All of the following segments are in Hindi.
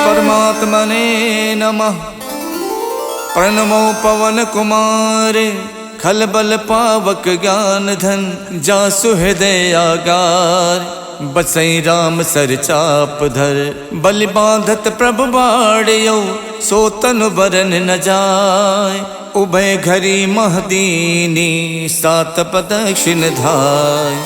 परमात्मने नमः। प्रणमो पवन कुमारे खलबल पावक ज्ञान धन जासु हृदय आगार। बसई राम सर चाप धर बलि बांधत प्रभु बाड़ियो सो तनु बरन न जाय। उभय घरी महदीनी सात प्रदक्षिण धाय।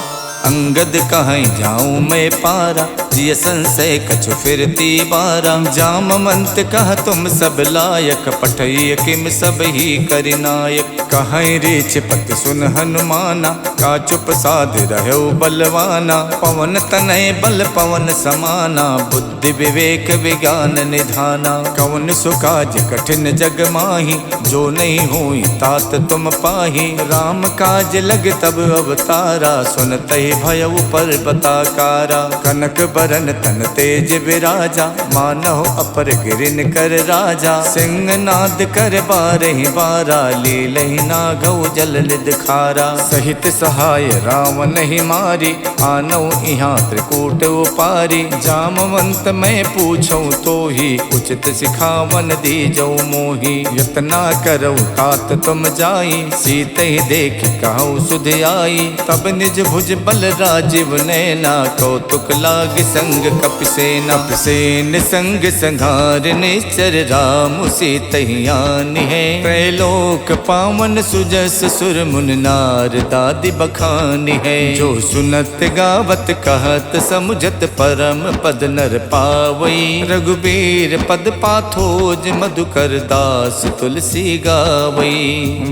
अंगद कहीं जाऊं मैं पारा जिय संशय कछु फिरती बारा। जामवंत कह तुम सब लायक पठय किम सब ही करिनायक। कहीं रीछ पति सुन हनुमाना का चुप साध रहो बलवाना। पवन तनय बल पवन समाना बुद्धि विवेक विज्ञान निधाना। कवन सुकाज कठिन जग माही जो नहीं हुई तात तुम पाही। राम काज लग तब अवतारा सुनते भयउ पर्वताकारा। कनक बरन तन तेज विराजा मानहो अपर गिरिन कर राजा। सिंह नाद कर बारहि बारा लीलहि नागौ जल निध खारा। सहित सहाय रावण ही मारी आनौ इहाँ त्रिकूट उपारी। जामवंत मैं पूछूं तो ही उचित सिखावन दीजौ मोही। यतना करौ तात तुम जाई सीते ही देख कहु सुध आई। तब निज भुज बल राजीव नैना कौतुक लाग संग कपिसेना। कपिसेन संग संघार निश्चर राम सीतहियान है। त्रैलोक पावन सुजस सुर मुन नार दादि बखान है। जो सुनत गावत कहत समुझत परम पद नर पावई। रघुबीर पद पाथोज मधुकर दास तुलसी गावई।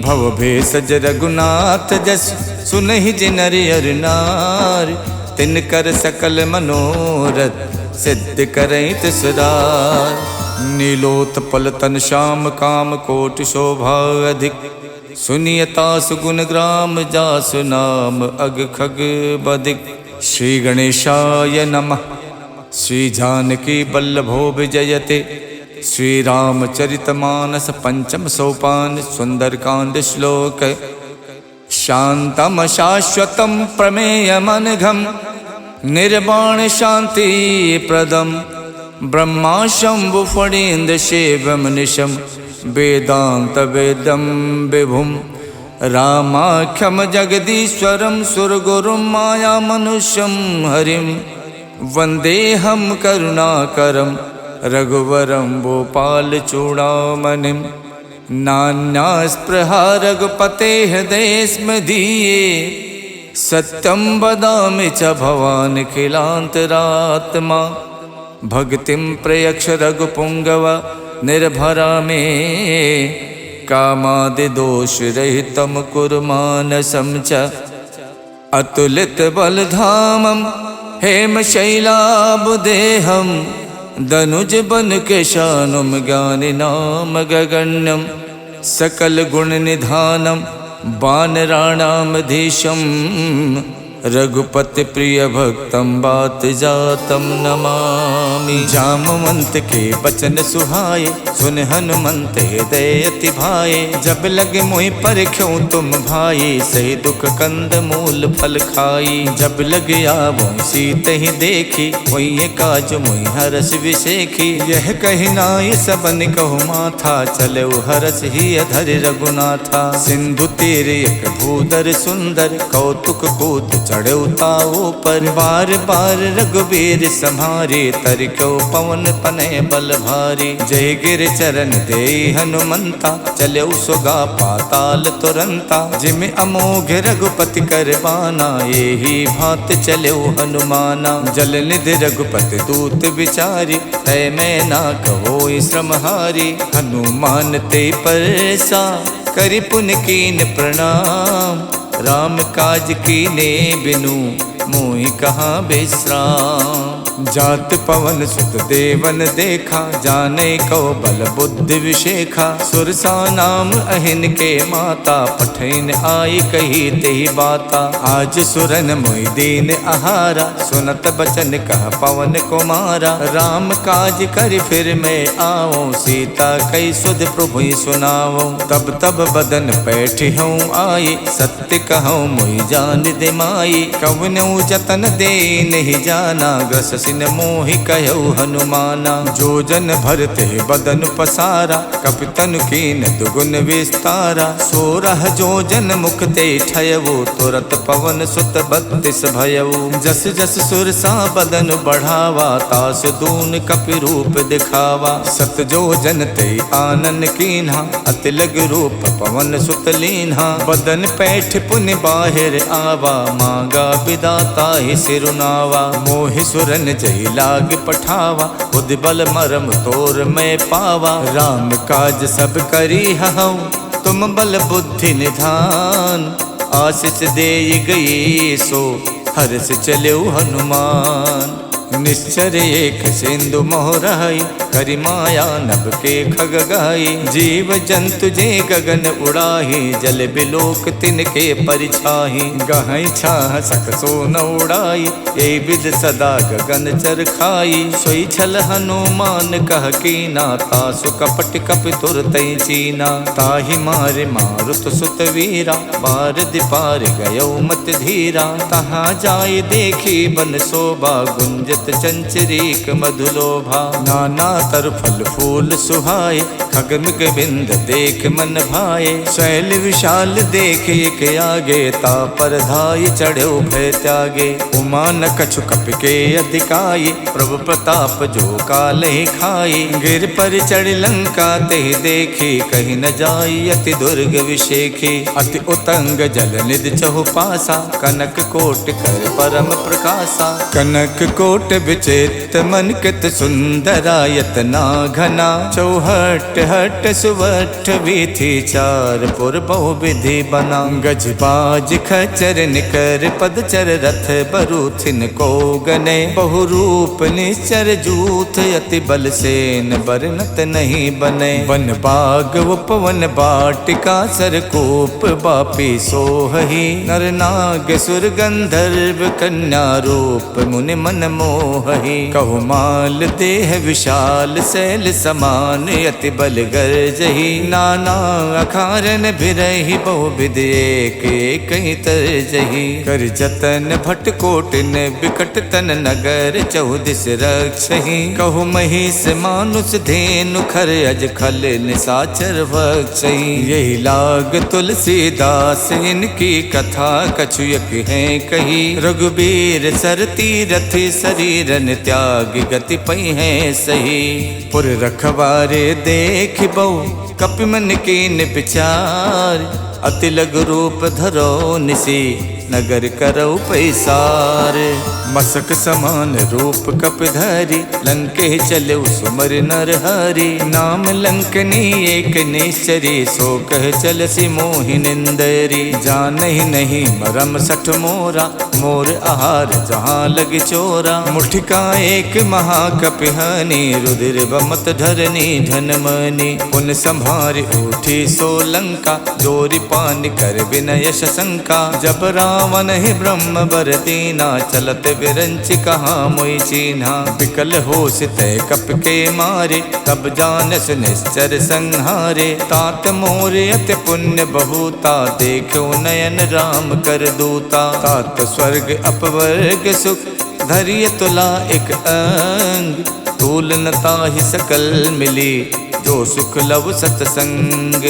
भव भेषज रघुनाथ जस सुनहि जिनर अर नार। तिनकर सकल मनोरथ सिद्ध करैत सदार। नीलोत्पल तन श्याम काम कोटि शोभा अधिक। सुनियता सुगुण ग्राम जासु नाम अग खग बदिक। श्री गणेशाय नमः। श्री जानकी बल्लभो विजयते। श्री रामचरितमानस पंचम सोपान सुंदरकांड श्लोक। शांतम शाश्वतम प्रमेयमनघम निर्वाण शांति प्रदम। ब्रह्मा शंभु फणीन्द्र शिवम निशम वेदांत वेदम विभुम। रामाख्यम जगदीश्वरम सुरगुरुम माया मनुष्यम हरिम। वंदेहम करुणाकरम रघुवरम भोपाल चूड़ामणिम। नान्या स्पृहा रघुपते हृदय स्मदीये। सत्यम वदामि च भवान् खिलान्तरात्मा। भक्तिं प्रयक्ष रघुपुंगव निर्भरा मे। कामादि दोष रहितं कुरु मानसं च। अतुलित बलधामं हेमशैलाबुदेहं। दनुज बन केशानुम ज्ञानि नाम गगण्यम। सकल गुण निधानम वानराणामधीशम। रघुपति प्रिय भक्तम बात जातम नमामि। जामवंत के बचन सुहाए सुन हनुमंत हृदय अति भाए। जब लगे मोहि परख्यों तुम भाई सही दुख कंद मूल फल खाई। जब लग आवो सीत ही देखी वही काज मोहि हरस विशेखी। यह कही नाय सबन कहु माथा चले हरस ही अधर रघुनाथा। सिंधु तीर एक भूधर सुंदर कौतुक कूद चढ़े ताओ पर। बार बार रघुबीर सम्हारे तरक्यो पवन तनय बल भारी। जय गिर चरण दे हनुमंता चलो सुगा पाताल तुरंता। जिम अमोघ रघुपति कर बाना यही भात चलो हनुमाना। जल निधि रघुपति दूत विचारी तय मैं ना कहो श्रमहारी। हनुमान ते परसा करि पुन कीन प्रणाम। राम काज कीने बिनु मोहि कहाँ विश्राम। जात पवन सुत देवन देखा जाने को बल बुद्धि विशेखा। सुरसा नाम अहिन के माता पठैन आई कही तेहि बाता। आज सुरन मोहि दीन आहारा सुनत बचन कह पवन कुमारा। राम काज कर फिर मैं आओ सीता कई सुध प्रभु सुनाओ। तब तब बदन बैठी हूँ आई सत्य कहूँ मोहि जान दिमाई। कवनऊ जत तन दे नहीं जाना, ग्रस सिन मोहि कहु हनुमाना। जो जन भरते बदन पसारा, कपितन कीन दुगुन विस्तारा। 16 जो जन मुख ते ठयवो, तुरत पवन सुत 32 भयवो। जस जस सुरसा बदन बढ़ावा, तास दून कपि रूप दिखावा। 7 जो जन ते आनन कीन्हा, अति लग रूप पवन सुत लीन्हा। बदन पैठ पुनि बाहिर आवा, मांगा विदाता ही सिरुनावा। मोहि सुरन जहि लाग पठावा, बुद्धि बल मरम तोर मैं पावा। राम काज सब करी हऊँ, तुम बल बुद्धि निधान। आशीष दे गई सो, हर्ष चलो हनुमान। निश्चर एक सिंधु मोहराई, करि माया नभ के खग गाई। जीव जंतु जे गगन उड़ाही, जल बिलोक तिनके परिछाही। गहई छाह सक सो न उड़ाई, ए विद सदा गगन चर खाई। सोई छल हनुमान कह कीना, तासु कपट कपि तुरतै चीना। ताहि मारे मारुत सुत वीरा, बार दिपार गयो मत धीरा। तहाँ जाय देखी बन शोभा, गुंजत चंचरीक मधुलोभा। नाना तर फल फूल सुहाए, खगमिग बिंद देख मन भाए। शैल विशाल देख एक आगे, ता पर धाय चढ़ो भय त्यागे। उमा न कछु कपि के अधिकाये, प्रभु प्रताप जो कालहि खाए। गिर पर चढ़ लंका ते देखी, कहीं न जाई अति दुर्ग विशेखी। अति उतंग जल निधि चहु पासा, कनक कोट कर परम प्रकाशा। कनक कोट विचित्र मन कित सुंदरायत ना घना। चौहट हट सुवठ वीथी, चार पुर बहु विधि बना। गज बाज खचर निकर पदचर, रथ बरूथिन को गने। बहु रूप निश्चर जूथ, अति बल सेन बरनत नहीं बने। वन बाग उपवन बाटिका, सरकूप बापी सोहही। नर नाग सुर गंधर्व कन्या, रूप मुनि मन मोहही। कहु माल देह विशाल, शैल समान अति बल गर्जही। नाना अखारन बिरहि, बहु विधि एक एक तरजही। कर जतन भट कोटिन, बिकट तन नगर चौदिस रक्षही। कहु महिष मानुष धेनु, खर अज खल निसाचर भक्षही। यही लाग तुलसीदास, इनकी कथा कछुयक है कही। रघुबीर सरती रथि, शरीरन त्याग गति पई है सही। पुर रखवारे देख बहु, कपि मन कीन विचार। अति लघु रूप धरो निसी, नगर करौ पैसार। मसक समान रूप कपिधरि, लंके चलो सुमर नर हरि। नाम लंकनी एक निश्चरी, सो कह चलसी मोहि निंदरी। जानहि नहीं मरम सठ मोरा, मोर आहार जहाँ लग चोरा। मुठिका एक महाकपिहानी, रुधिर बमत धरनी धनमनी। पुन संभार उठी सो लंका, जोरि पान कर विनय शंका। जब रावण ही ब्रह्म बर दीना, चलत विरंच कहाँ मोई चीन्हा। विकल होश तय कप के मारे, तब जानस निश्चर संहारे। तात मोर अति पुण्य बहुता, देखो नयन राम कर दूता। तात स्वर्ग अपवर्ग सुख, धरिय तुला एक अंग। तूल न ताहि सकल मिली, जो सुख लव सतसंग।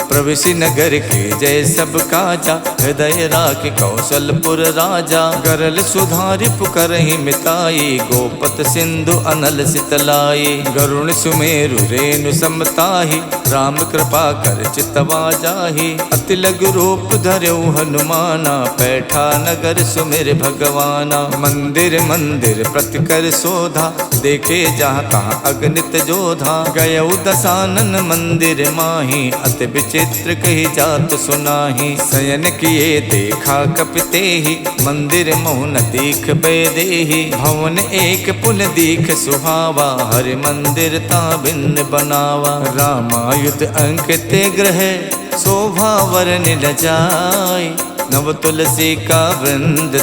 प्रविशि नगर के जय सब काजा, हृदय राख कौशलपुर राजा। गरल सुधारि पुकरहि मिताई, गोपत सिंधु अनल सितलाई। गरुण सुमेरु रेणु समताहि, राम कृपा कर चितवा जाहि। अति लघु रूप धरौ हनुमाना, पैठा नगर सुमिर भगवाना। मंदिर मंदिर प्रति कर शोधा, देखे जहाँ तहाँ अगणित जोधा। गयौ दसानन मंदिर माही, अति चित्र कही जात सुनाही। शयन किए देखा कपिते ही, मंदिर मोहन दीख बेदेही। भवन एक पुन दीख सुहावा, हरि मंदिर ता भिन्न बनावा। रामायुध अंकित ग्रह, शोभा वरन न जाय। नव तुलसी का वृंद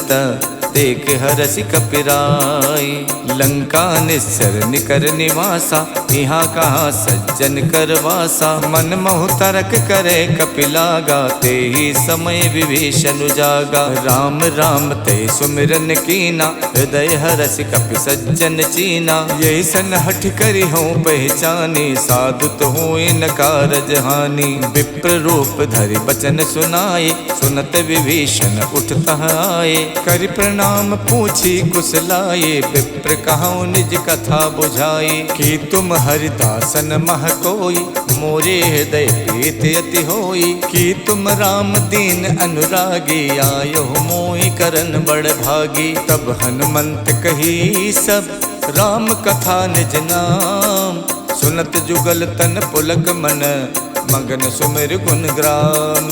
देख हरसि कपिराई। लंका निस्सर निकर निवासा, यहाँ कहाँ सज्जन कर वासा। मन मोह तरक करे कपिलागा, ते ही समय विभीषण जागा। राम राम ते सुमिरन कीना, हृदय हरसि कपि सज्जन चीना। यही सन हठ करी हूँ पहचानी, साधु तो हूँ न कारज हानि। विप्र रूप धरि बचन सुनाए, सुनत विभीषण उठता आए। करि प्रणाम पूछी कुशलाए, विप्र कहूँ निज कथा बुझाए। कि तुम हरिदासन मह कोई, मोरे हृदय प्रीत अति होई। कि तुम राम दीन अनुरागी, आयो मोहि करन बड़ भागी। तब हनुमंत कही सब, राम कथा निज नाम। सुनत जुगल तन पुलक मन, मगन सुमिर गुण ग्राम।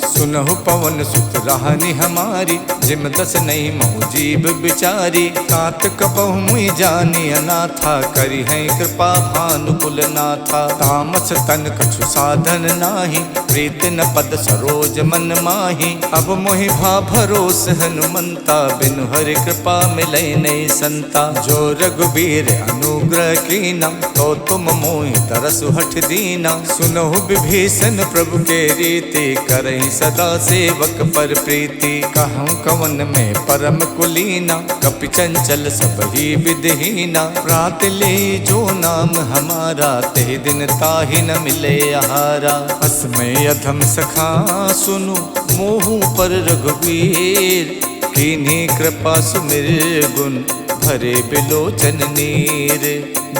सुनहु पवन सुत राहनि हमारी, जिम दस नहीं महु जीव बिचारी। तात कबहु मुई जानी अनाथा, करी है कृपा भानुकुल नाथा। तामस तन कछु साधन नाही, प्रीत न पद सरोज मन माही। अब मोहि भा भरोस हनुमंता, बिनु हरि कृपा मिलै नहीं संता। जो रघुबीर अनुग्रह कीना, तो तुम मोहि तरसु हठ दीना। सुनहु विभीषण प्रभु के रीति, करहि सदा सेवक पर प्रीति। कहूँ कवन में परम कुलीना, कपि चंचल सब ही विधहीना। प्रात ले जो नाम हमारा, ते दिन ताहि न मिले आहारा। असमय अधम सखा सुनु, मोहु पर रघुवीर। कीन्ही कृपा सुमिर गुण, भरे बिलोचन नीर।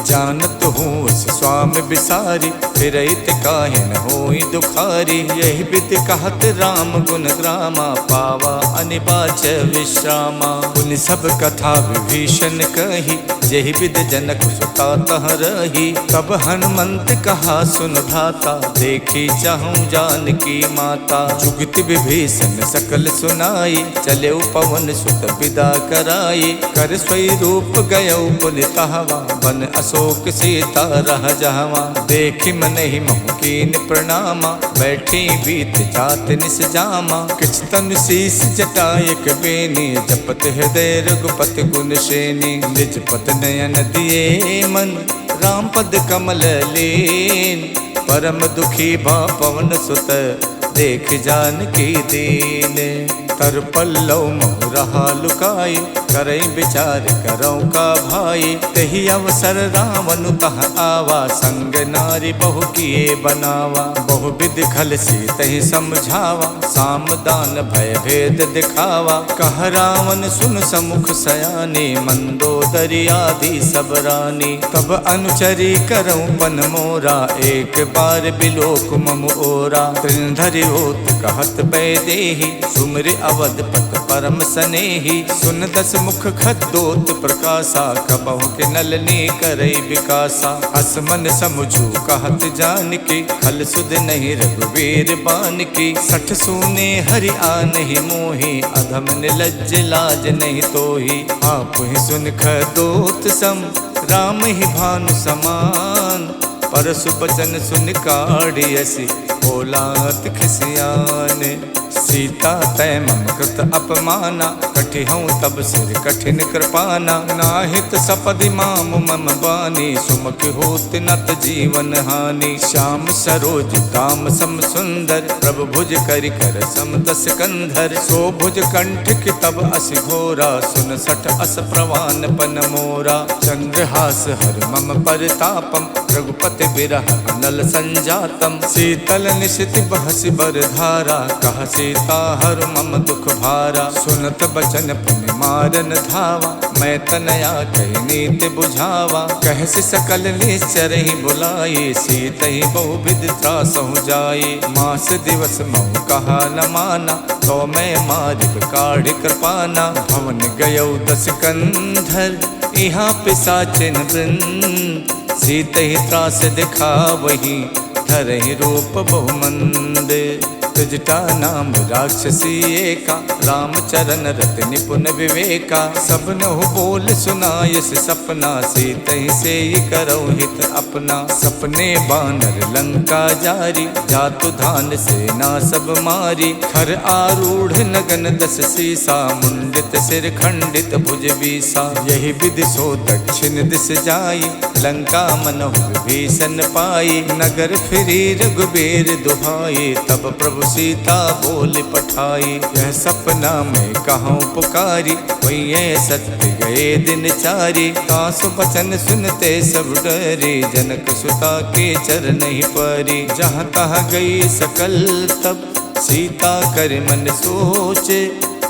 जानत हूँ उस स्वामी बिसारी, फिरैत काहे न होई दुखारी। यही विधि कहत राम गुण ग्रामा, पावा अनिबाच विश्रामा। पुनि सब कथा विभीषण कही, यही विधि जनक सुता तह रही। तब हनुमंत कहा सुन भ्राता, देखी चाहूँ जानकी माता। जुगत विभीषण सकल सुनाई, चले पवन सुत विदा कराई। कर स्वई रूप गयो पुनि तहवा, बन अशोक सीता रह जहवा। देखि मन ही मोह कीन प्रणामा, बैठी बीत जात निस जामा। किछ तन शीस जटायक बेनी, जपत हृदय रघुपति गुण श्रेणी। निज पत नयन दिए मन, राम पद कमल लीन। परम दुखी भा पवन सुत, देख जानकी दीन। तर पल्लव मोह रहा लुकाई, करई विचार करौ का भाई। तही अवसर रावण तह आवा, संग नारी बहु किए बनावा। बहु विधि खल सी तही समझावा, साम दान भय भेद दिखावा। कह रावण सुन समुख सयानी, मंदोदरी आदि सब रानी। तब अनुचरी करौ पन मोरा, एक बार बिलोक मम ओरा। त्रिनधरि होत कहत बैदेही, सुमिर अवधपत परम सनेही। सुन दस मुख खद्दोत प्रकाशा, कबहु के नलनी करई विकासा। अस मन समझू कहत जानकी, खल सुध नहीं रघुवीर बानकी। सठ सूने हरि आनहि मोहि, अधम निलज्ज लाज नहीं तोहि। आप ही सुन खद्दोत सम, राम ही भानु समान। परसु बचन सुन काढ़ियसि, बोलात खिसियान। सीता तय मम कृत अपमाना, कठिहऊँ तब सिर कठिन कृपाना। नाहित सपदि माम मम बानी, सुमुख होत नत जीवन हानि। श्याम सरोज दाम सम सुंदर, प्रभु भुज करि कर सम दस कंधर। सो भुज कंठ की तब अस घोरा, सुन सठ अस प्रवान पन मोरा। चंद्रहास हर मम परितापम, रघुपति बिरह अनल संजातम। शीतल निशित बहसि बर धारा, कह सीता हर मम दुख भारा। सुनत बचन पुनि मारन धावा, मैं तनया कही नीति बुझावा। कहसि सकल निश्चर ही बुलाई, सीत ही बहु विधि त्रासहु जाई। मास दिवस महु कहा न माना, तो मैं मारिब काढ़ कृपाना। भवन गयो दस कंधर, यहाँ पिशाचिन वृंद। सीत ही त्रास दिखा वही, धरहि रूप बहुमंद। जटा नाम राक्षसी एका, रामचरण रत निपुण विवेका। सबनहु बोल सुनायस सपना, सीतहि से करो हित अपना। सपने बानर लंका जारी, जातु धान सेना सब मारी। खर आरूढ़ नगन दस सीसा, मुंडित सिर खंडित भुज बीसा। यही विधि सो दक्षिण दिस जाई, लंका मनहु विभीषण पाई। नगर फिरी रघुबीर दुहाई, तब प्रभु सीता बोल पठाई। यह सपना में कहूँ पुकारी, वही सत्य गए दिन चारी। तासु बचन सुनते सब डरे, जनक सुता के चरण ही परी। जहाँ तहाँ गई सकल तब, सीता कर मन सोचे।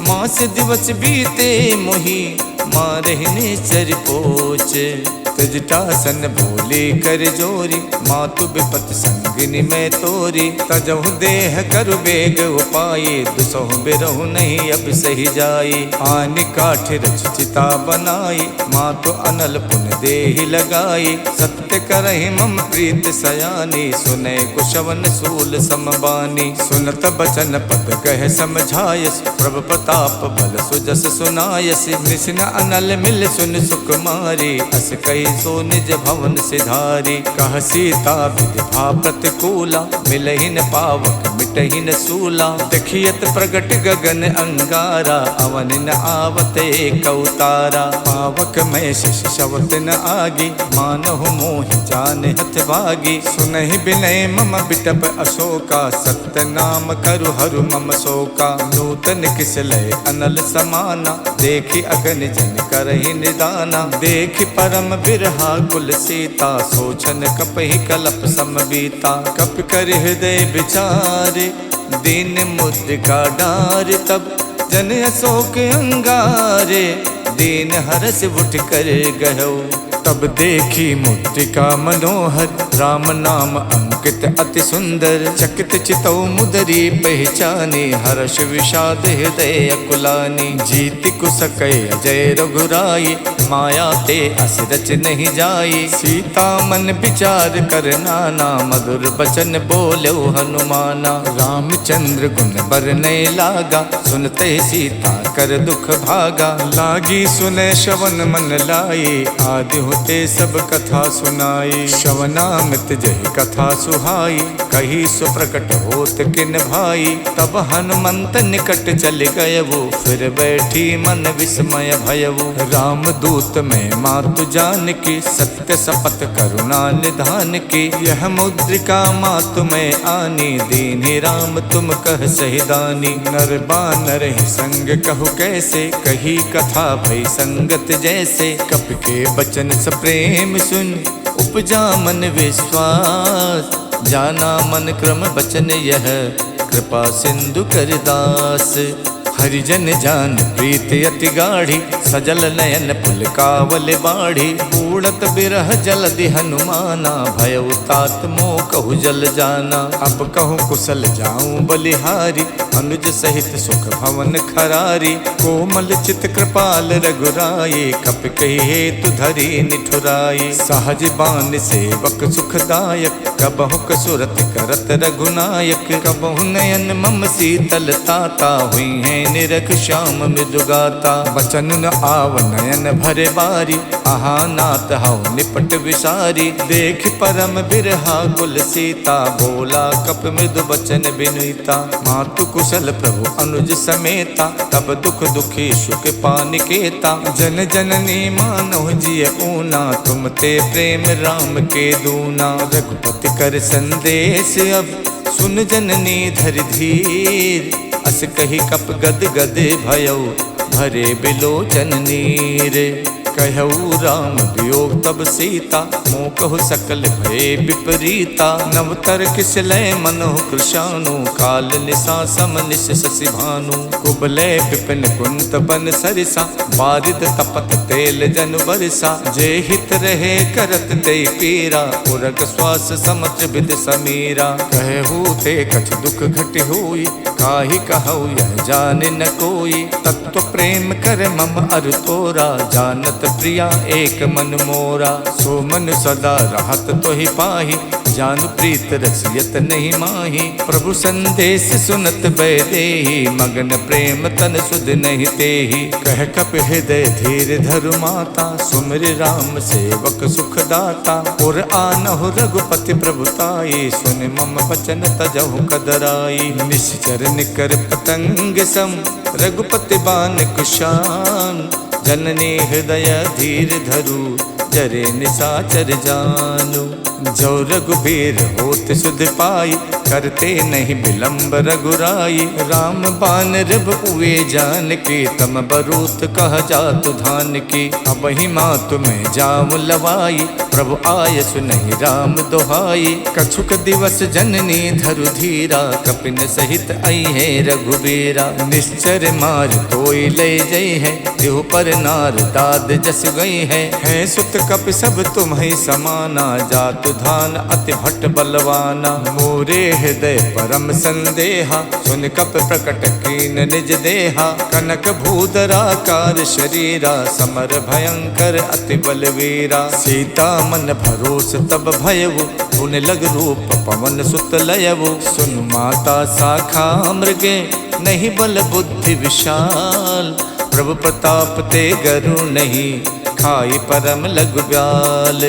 मास दिवस बीते मोही, मारहिने चर पोचे। तजटासन बोले कर जोरी, मातु विपत संगिनी में तोरी। तजहु देह कर बेग उपाये, दुसहु बिरहु नहीं अब सही जाई। आनि काठ रच चिता बनाई, मातु अनल पुन देहि लगाई। सत्य करहि मम प्रीत सयानी, सुने कुशवन सूल समबानी। सुनत बचन पद कह समझायस, प्रभु प्रताप बल सुजस सुनायस। निसिन अनल मिल सुन सुकुमारी, अस कही सो निज भवन सिधारी। कह सीता विधि भा प्रतिकूला, मिलहि न पावक मिटहि न सूला। देखियत प्रगट गगन अंगारा, अवन न आवत एक अवतारा। पावक में शिष शवत न आगी, मानहु मोहि जान हथ भागी। सुनहि बिनय मम बिटप अशोका, सत्य नाम करु हरु मम शोका। नूतन किसलय अनल समाना, देखि अगन जन करहि निदाना। देखि परम बिरहा कुल सीता, सोचन कपहि कलप समबीता। कप कर हृदय विचारे, दीन मुद्रिका डार। तब जन अशोक अंगारे, दीन हरस उठ कर गयो। तब देखी मुद्रिका मनोहर, राम नाम अंकित अति सुंदर। चकित चितौ मुदरी पहचानी, हर्ष विषाद हृदय अकुलानी। जीति कुसकय अजय रघुराई, माया ते अस रच नहीं जाई। सीता मन विचार कर नाना, मधुर बचन बोलो हनुमाना। रामचंद्र गुण बरनय लागा, सुनते सीता कर दुख भागा। लागी सुने श्रवण मन लाई, आदि होते सब कथा सुनाई। श्रवणामृत जहि कथा सुहाई, कही सुप्रकट होत किन भाई। तब हनुमंत निकट चल गयवु, फिर बैठी मन विस्मय भयवु। राम दूत में मातु जान की, सत्य शपथ करुणा निधान की। यह मुद्रिका मातु में आनी, दीन्हि राम तुम कह सहिदानी। नर बानर ही संग कहु कैसे, कही कथा भई संगत जैसे। कप के बचन प्रेम सुन, उपजा मन विश्वास। जाना मन क्रम बचन यह, कृपा सिंधु कर दास। हरिजन जान प्रीत अति गाढ़ी, सजल नयन पुलकावल बाढ़ी। उड़त बिरह जलधि हनुमाना, भयउ तात मोह कहु जल जाना। अब कहूँ कुशल जाऊं बलिहारी, अनुज सहित सुख भवन खरारी। कोमल चित कृपाल रघुराई, कप कही हेतु धरी निठुराई। सहज बान सेवक सुखदायक, कबहु कसुरत करत रघुनायक। कबहु नयन मम शीतल ताता, हुई है निरख श्याम मृदुगाता। बचन न आव नयन भरे बारी, आहा नाथ हऊ निपट विसारी। देख परम बिरहा कुल सीता, बोला कप मृदु बचन बिनुता। मातु कुशल प्रभु अनुज समेता, तब दुख दुखी सुख पानिकेता। जन जननी मानव जिय ऊना, तुम ते प्रेम राम के दूना। रघुपति कर संदेश अब, सुन जननी धर धीर। अस कही कप गद गद भयउ, भरे बिलोचन नीर। कहऊ राम वियोग तब सीता, मोह कहु सकल भय विपरीता। नवतर किसलय मनोह कृशानु, काल निशा सम निश शशि भानु। कुबलय विपिन कुंत बन सरिसा, बारिद तपत तेल जन बरसा। जे हित रहे करत ते पीरा, उरग श्वास समत्र विद समीरा। कहू ते कछ दुख घट होई, काहि कहऊ यह जान न कोई। तत्व प्रेम कर मम अर तोरा, जानत प्रिया एक मन मोरा। सो मन सदा रहत तो ही पाही, जान प्रीत रसियत नहीं माही। प्रभु संदेश सुनत बैदेही, मगन प्रेम तन सुध नहीं तेही। कह कप हृदय धीर धरु माता, सुमिर राम सेवक सुख दाता। और आनहु रघुपति प्रभुताई, सुन मम बचन तजहु कदराई। निश्चर निकर पतंग सम, रघुपति बान कुशान। जननी हृदय धीर धरु, जरे निसाचर जानु। जो रघुबीर होत सुध पाई, करते नहीं विलंब रघुराई। राम बान रब उए जान की, तम बरूत कह जातु धान की। अब ही माँ तुम्हें जाम लवाई, प्रभु आय सुनहि राम दोहाई। कछुक दिवस जननी धरु धीरा, कपिन सहित आई है रघुबीरा। निश्चर मार तोई ले जई है, देहु पर नार दाद जस गई है। सुत कप सब तुम्हें समाना, जातु धान अति भट्ट बलवाना। मोरे हृदय परम संदेहा, सुन कप प्रकट कीन निज देहा। कनक भूधराकार शरीरा, समर भयंकर अति बलवीरा। सीता मन भरोस तब भयउ, पुन लग रूप पवन सुत लयउ। सुन माता शाखा मृगे, नहीं बल बुद्धि विशाल। प्रभु प्रताप ते गरु नहीं, खाई परम लघु ब्याल।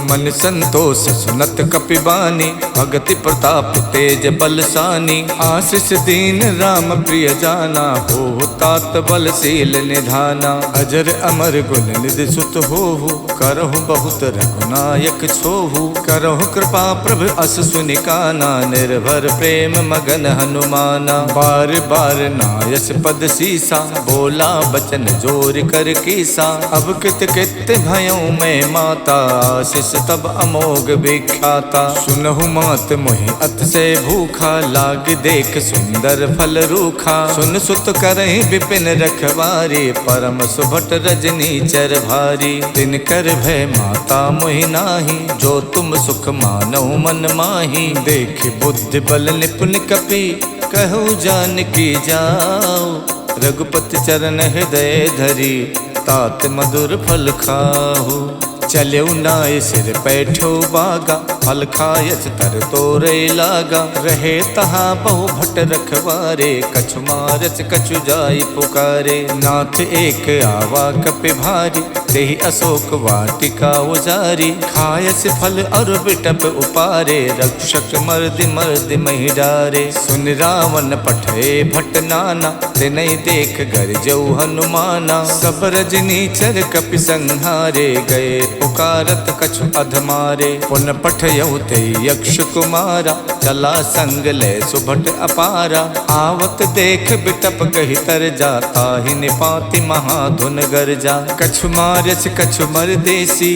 मन संतोष सुनत कपिबानी, भगति प्रताप तेज बलसानी। आशीष दीन राम प्रिय जाना, हो तात बलशील निधाना। अजर अमर गुण निधि सुत होहु, करहु बहुत रघुनायक छोहु। करहु कृपा प्रभु अस सुनिकाना, निर्भर प्रेम मगन हनुमाना। बार बार नायस पद सीसा, बोला बचन जोर कर कीसा। अब कित कित भयों में माता, आशीष तब अमोघ विख्याता। सुनहु मात मोहि अत से भूखा, लाग देख सुंदर फल रूखा। सुन सुत करहि विपिन रखवारी, परम सुभट रजनी चर भारी। तिन कर भय माता मोहि नाही, जो तुम सुख मानौ मन माही। देख बुद्धि बल निपुण कपि, कहु जानकी जाओ। रघुपति चरण हृदय धरी, तात मधुर फल खाहु। चलऊ नाय सिर पैठो बागा, फल खायस तर तोरे लागा। रहे तहाँ बहु भट रखवारे, कछु मारस कछु जाई पुकारे। नाथ एक आवा कपि भारी, देहि अशोक वाटिका उजारी। खायस फल और बिटप उपारे, रक्षक मर्दि मर्दि महि डारे। सुन रावण पठे भट नाना, तिनहि देख गरजऊ हनुमाना। सब रजनीचर कपि संहारे, गए पुकारत कछु अधमारे। पुन पठयऊ ते यक्ष कुमारा, चला संग ले सुभट अपारा। आवत देख बिटप कहि तर जाता, ही निपाति महाधुन गरजा। कछु मारस कछु मरदेसी,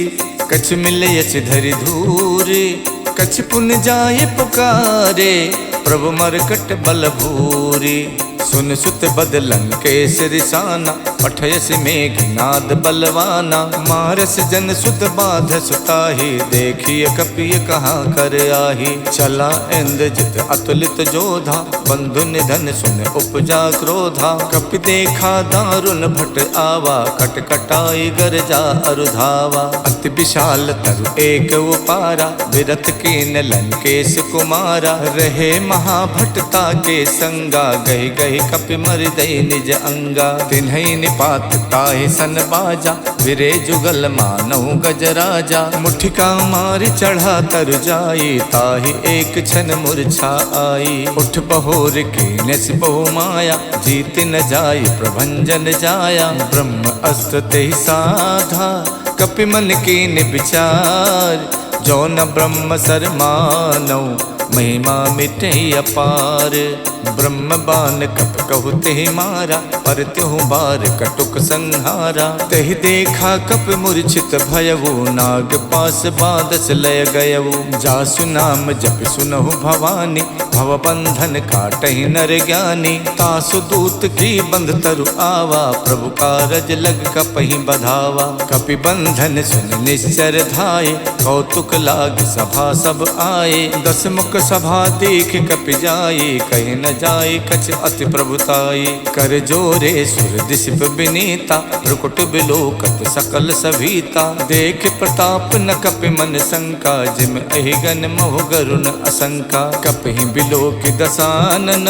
कछु मिलयस धरि धूरे। कछु पुन जाय पुकारे, प्रभु मरकट बल भूरी। सुन सुत बदलं केस रिसाना, पठयस मेघनाद बलवाना। मारस जन सुत बाध सुताही, देखिय कपिय कहाँ कर आही। चला इंद्रजित अतुलित जोधा, बंधु निधन सुन उपजा क्रोधा। कपि देखा दारुण भट आवा, कटकटाई गरजा अरुधावा। अति विशाल तरु एक उपारा, विरथ कीन लंकेश कुमारा। रहे महाभटता के संगा, गहि गहि कपि मर दई निज अंगा। तिन्हि निपात ताहि सन बाजा, विरे जुगल मानहु गजराजा। मुठिका मार चढ़ा तर जाई, ताहि एक क्षण मूर्छा आई। उठ बहोर कीनस बहु माया, जीत न जाय प्रभंजन जाया। ब्रह्म अस्त्र तेहि साधा, कपि मन कीन विचार। जो न ब्रह्म सर मानौ, महिमा मिटे अपार। ब्रह्म बान कप कहु तेहि मारा, पर त्यों बार कटुक संहारा। तेहि देखा कप मूर्छित भयउ, नाग पास बादस लय गयउ। जासु नाम जप सुनहु भवानी, भव बंधन काटहि नर ज्ञानी। तासु दूत की बंध तरु आवा, प्रभु कारज लग कपहि बधावा। कपि बंधन सुन निश्चर धाये, कौतुक लाग सभा सब आए। दस मुख सभा देख कपि जाई, कहीं न जाई कछ अति प्रभुताई। कर जोरे सुर दिशप बिनीता, भ्रुकुट बिलोकत सकल सभीता। देख प्रताप न कपि मन शंका, जिम अहिगन मोह गरुण असंका। कपि बिलोक दसानन,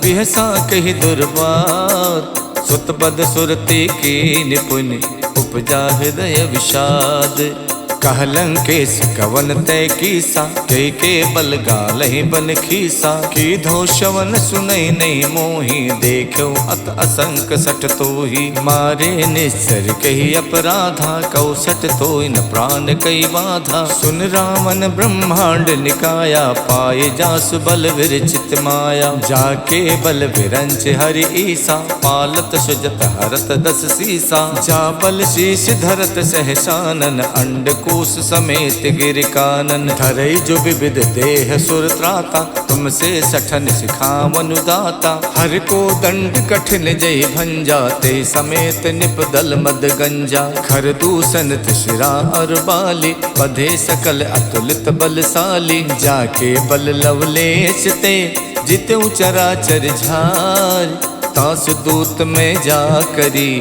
बिहसा कहि दुर्बात। सुत बद सुरते की निपुण, उपजा हृदय विषाद। कहलंकेश कवन तय कीसा, के बल गालहि बन खीसा। की धो शवन सुनई नहीं मोही, देखो अत असंक सट तोही। मारे निश्चर कही अपराधा, कौसट तोय न प्राण कई बाधा। सुन रावण ब्रह्मांड निकाया, पाए जासु बल विरचित माया। जाके बल विरंच हरि ईसा, पालत सुजत हरत दस सीसा। जा बल शीश धरत सहसानन, अंड कोश समेत गिर कानन। धरई जो विविध देह सुर त्राता, तुमसे सठन सिखावन दाता। हर को दंड कठिन जय भंजा, ते समेत निप दल मद गंजा। खर दूषण तिशिरा और बाली, बधे सकल अतुलित बलशाली। जाके बल लवलेश ते, जितु चराचर झार। तासु दूत में जा करी,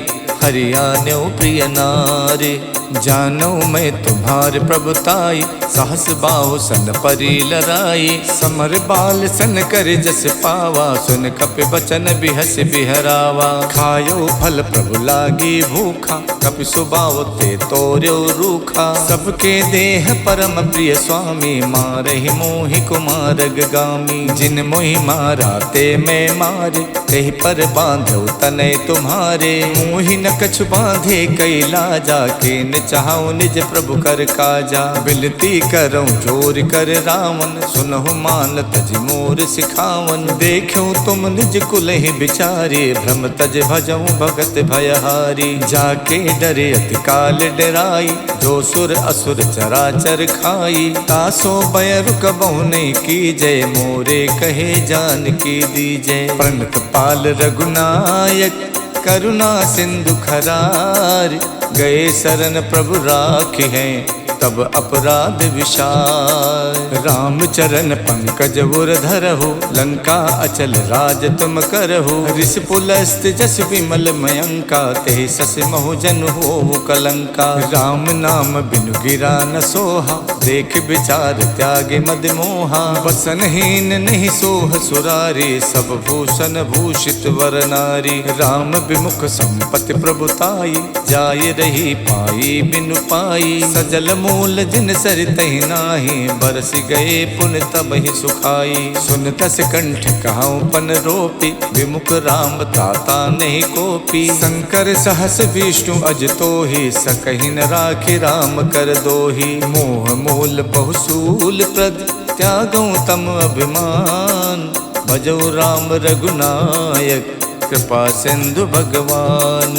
हरियाण्यो प्रिय नारी। जानो मैं तुम्हार प्रभुताई, सहस बाहु सन परी लराई। समर बाल सन कर जस पावा, सुन कपि बचन बिहस बिहरावा। खायो फल प्रभु लागी भूखा, कपि सुबाव ते तोर्यो रूखा। सबके देह परम प्रिय स्वामी, मारहि मोहि कुमारग गामी। जिन मोहि मारा ते मैं मारे, तेहि पर बांधो तनय तुम्हारे। मोहि न कछु बांधे कई लाजा, के न चाहूं निज प्रभु कर काजा। बिनती करऊं जोर कर रावण, सुनहु मान तज मोर सिखावन। देखूं तुम निज कुल ही बिचारे, भ्रम तज भजऊं भगत भयहारी। जाके डरे अति काल डराई, जो सुर असुर चराचर खाई। तासो बयरु कबहु नहीं कीजय, मोरे कहे जान की दीजय। प्रणत पाल रघुनायक, करुणा सिंधु खरार। गए शरण प्रभु राखी हैं, तब अपराध विशाल। राम चरण पंकज उर धरहु, लंका अचल राज तुम करहु। ऋष पुलस्त जस विमल मयंका, ते सस महु जन होवु कलंका। राम नाम बिनु गिरा न सोहा, देख विचार त्यागे मद मोहा। वसनहीन नहीं सोह सुरारी, सब भूषण भूषित वर नारी। राम विमुख संपत्ति प्रभुताई, जाय रही पाई बिनु पाई। सजल मूल जिन सरितहि नाही, बरस गए पुन तब ही सुखाई। सुन तस कंठ कहाऊं पन रोपी, विमुख राम ताता नहीं कोपी। शंकर सहस विष्णु अज तोहि, सकहि न राखि राम कर दोहि। मोह मूल बहुसूल प्रद, त्यागऊं तम अभिमान। भजौ राम रघुनायक, कृपा सिंधु भगवान।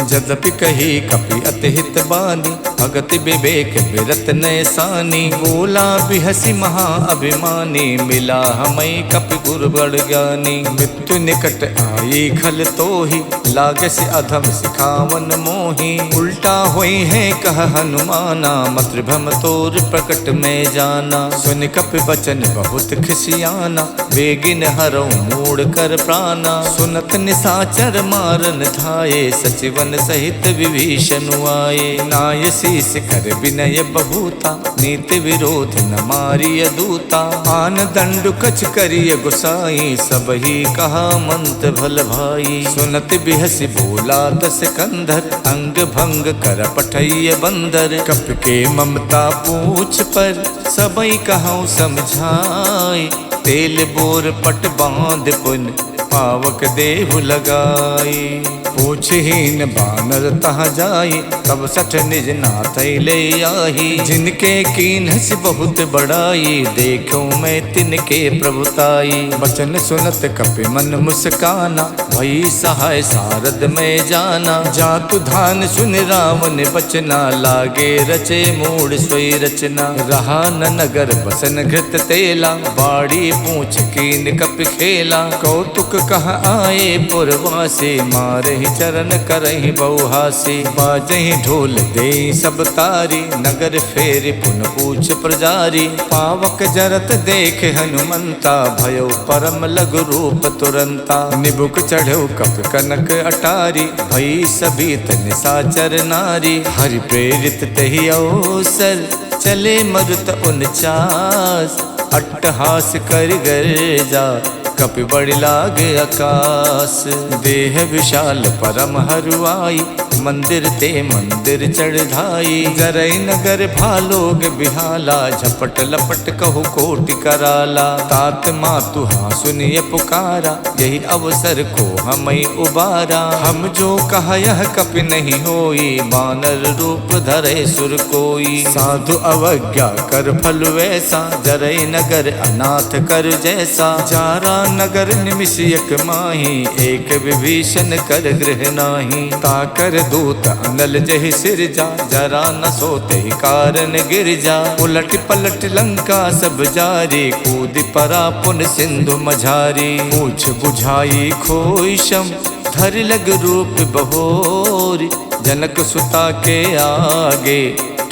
जदपि कही कपि अति हित बानी, भगति विवेक बिरत नैसानी। बोला बिहसी महा अभिमानी, मिला हमें कपि गुरु बड़ ज्ञानी। मृत्यु निकट आई खल तोहि, लागस अधम सिखावन मोहि। उल्टा होई है कह हनुमाना, मातृभ्रम तोर प्रकट में जाना। सुन कपि वचन बहुत खिसियाना, बेगिन हरौ मूड कर प्राणा। सुनत निसाचर मारन धाये, सचिवन सहित विभीषण आए। नाय शीस कर विनय बहुता, नीति विरोध न मारिय दूता। आन दंडु कछ करिय गुसाई, सब ही कहा मंत भल भाई। सुनत बिहसी बोला दस कंधर, अंग भंग कर पठैय बंदर। कप के ममता पूछ पर, सबई कहूँ समझाई। तेल बोर पट बांध पुन, पावक देहु लगाई। पूछहीन बानर तहाँ जाई, तब सठ निज नाथ ले आही। जिनके कीन्हस बहुत बड़ाई, देखूं मैं तिनके प्रभुताई। वचन सुनत कपि मन मुस्काना, भई सहाय सारद में जाना। जातु धान सुन रावण बचना, लागे रचे मूड सोई रचना। रहा न नगर बसन घृत तेला, बाड़ी पूछ कीन कपि खेला। कौतुक कह आए पुरवासे, मारे चरण करही बहुहासी। बाजही ढोल दे सब तारी, नगर फेरि पुन पूछ प्रजारी। पावक जरत देख हनुमंता, भयो परम लघु रूप तुरंता। निबुक चढ़ो कप कनक अटारी, भई सभीत निसाचर नारी। हरि प्रेरित तहि अवसर, चले मरुत 49। अट्टहास कर गर्जा, कपि बड़ लाग आकाश। देह विशाल परम हरुआई, मंदिर ते मंदिर चढ़ाई। जरई नगर भालोग बिहाला, झपट लपट कहु कोटि कराला। तात मातु हाँ सुनिय पुकारा, यही अवसर को हमें उबारा। हम जो कहा यह कपि नहीं होई, बानर रूप धरे सुर कोई। साधु अवज्ञा कर फल वैसा, जरई नगर अनाथ कर जैसा। जारा नगर निमिषयक माही, एक विभीषण कर गृह नाही। ताकर दूत अनल जहि सिरजा, जरा न सोते ही कारण गिर जा। उलट पलट लंका सब जारी, कूद परा पुन सिंधु मझारी। पूछ बुझाई खोई शम, धर लग रूप बहोरी। जनक सुता के आगे,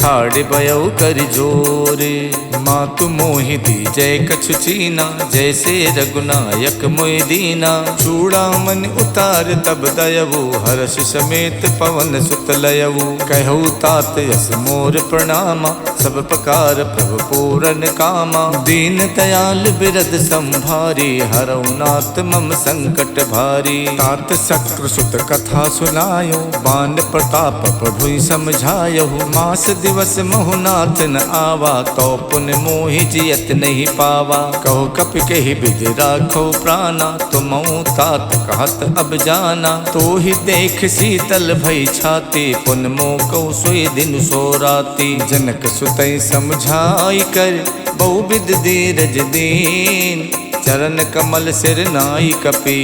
ठाड़ भयो कर जोरे। मातु मोहि दी जय कछु चीना, जैसे रघुनायक मोहि दीना। चूड़ामन उतार तब दयवु, हर्ष समेत पवन सुत लयवु। कहु तात यस मोर प्रणामा, सब प्रकार प्रभु पूरन कामा। दीन दयाल बिरद संभारी, हरऊ नाथ मम संकट भारी। तात शक्रु सुत कथा सुनायो, बान प्रताप प्रभु समझायो। मास दिवस महुनाथ न आवा, तो पुन मोहि जियत नहीं पावा। कहो कपि कहि विधि राखो प्राणा, तुम तात कहत अब जाना। तो ही देख शीतल भई छाती, पुन मोह कहु सोई दिन सो राती। जनक सुतई समझाई कर, बहुविध धीरज दीन। चरण कमल सिर नाई कपि,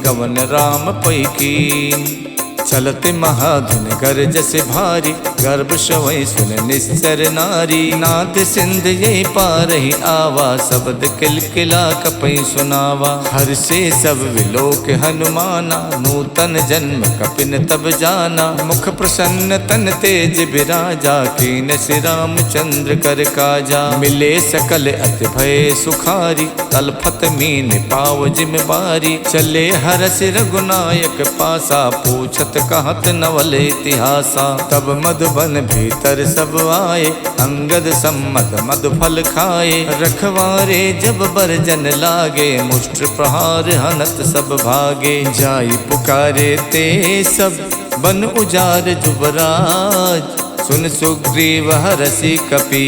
गवन राम पै कीन। चलते महाधुन गरजस भारी, गर्भ शवै सुन निश्चर नारी। नाद सिंध ये पारहि आवा, शब्द किलकिला कपै सुनावा। हर से सब विलोक हनुमाना, नूतन जन्म कपिन तब जाना। मुख प्रसन्न तन तेज बिराजा, कीन श्री रामचंद्र कर काजा। मिले सकल अति भय सुखारी, तलफत मीन पाव जिम बारी। चले हरस रघुनायक पासा, पूछत कहत नवल इतिहासा। तब मधुबन भीतर सब आए, अंगद सम्मत मधु फल खाए। रखवारे जब बरजन लागे, मुष्ट प्रहार हनत सब भागे। जाई पुकारे ते सब, बन उजार जुबराज। सुन सुग्रीव हरषि कपि,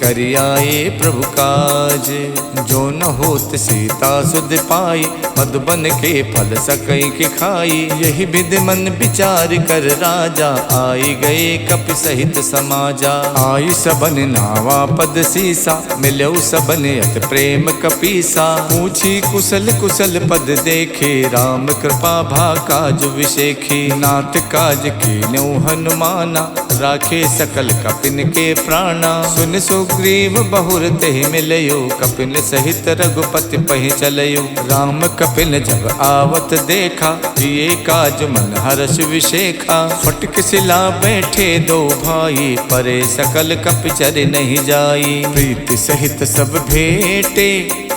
करियाए प्रभु काज। जो न होत सीता सुध पाई, मधुबन के फल सकई के खाई। यही विधि मन विचार कर राजा, आई गए कपि सहित समाजा। आई सबन नावा पद सीसा, मिलऊ सबन अत प्रेम कपीसा। पूछी कुशल कुशल पद देखे, राम कृपा भा काज विशेखी। नाथ काज कीन्यौ हनुमाना, राखे सकल कपिन के प्राणा। सुन सुग्रीव बहुर तेहि मिलयो, कपिन सहित रघुपति पहि चलयो। राम कपिन जब आवत देखा, ये काज मन हर्ष विशेखा। फटक सिला बैठे दो भाई, परे सकल कपि चर नहीं जाई। प्रीति सहित सब भेटे,